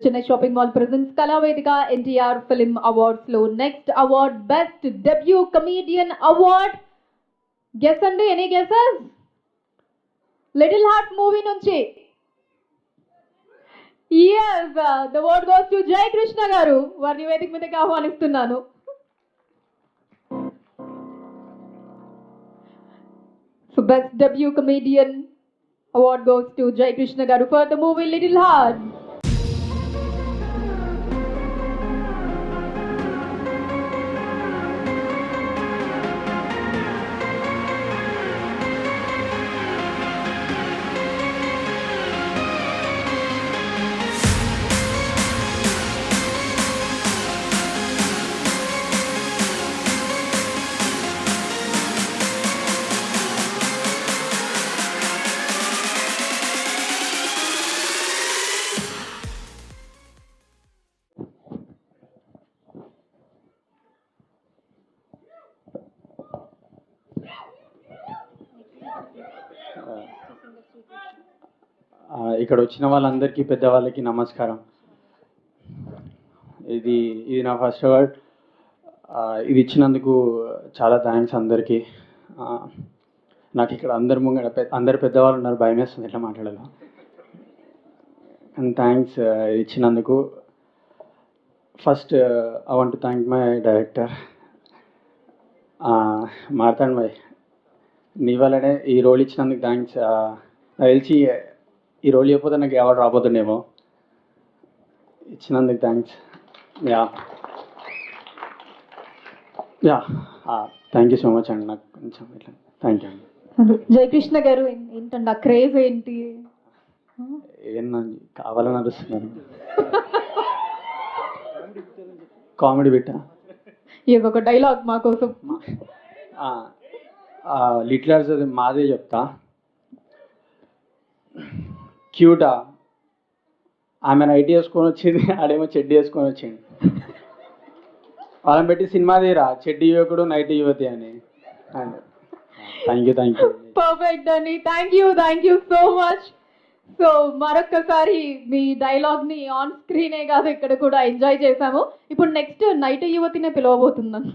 Chennai Shopping Mall presents Kalavedika NTR Film Awards lo next award Best Debut Comedian Award. Guess andi, any guesses? Little Heart movie nunchi. Yes, the award goes to Jai Krishna garu. Varni Vedik మీదకి ఆహ్వానిస్తున్నాను. So Best Debut Comedian Award goes to Jai Krishna garu for the movie Little Heart. ఇక్కడ వచ్చిన వాళ్ళందరికీ పెద్దవాళ్ళకి నమస్కారం. ఇది నా first award. ఇది ఇచ్చినందుకు చాలా థ్యాంక్స్ అందరికీ. నాకు ఇక్కడ అందరు పెద్దవాళ్ళు ఉన్నారు, భయం వేస్తుంది ఎట్లా మాట్లాడాలి. అండ్ థ్యాంక్స్ ఇచ్చినందుకు. First I want to thank my director Marthand bhai. నీ వల్లనే ఈ రోల్ ఇచ్చినందుకు థ్యాంక్స్. నాకు తెలిసి ఈ రోల్ చెప్పితే నాకు అవార్డు రాబోతుండేమో. ఇచ్చినందుకు thanks. Thank you so much అండి. నాకు కొంచెం ఇట్లా థ్యాంక్ యూ అండి. జయకృష్ణ గారు ఏంటండి ఆ క్రేజ్ ఏంటి? ఏంటండి కావాలని అరుస్తున్నారు? కామెడీ బిట్టా ఒక డైలాగ్ మా కోసం. లిటిల్ ఆర్ట్స్ అది మాదే చెప్తా. క్యూటా ఆమె నైట్ వేసుకొని వచ్చింది, ఆడేమో చెడ్డీ వేసుకొని వచ్చింది. వాళ్ళని పెట్టి సినిమా తీరా చెడ్డీ యువకుడు నైట్ యువతి అని. Thank you. పర్ఫెక్ట్ అండి. Thank you so much. So మరొక్కసారి మీ డైలాగ్ ని ఆన్ స్క్రీనే కాదు ఇక్కడ కూడా ఎంజాయ్ చేశాము. ఇప్పుడు నెక్స్ట్ నైట్ యువతినే పిలవబోతున్నాను.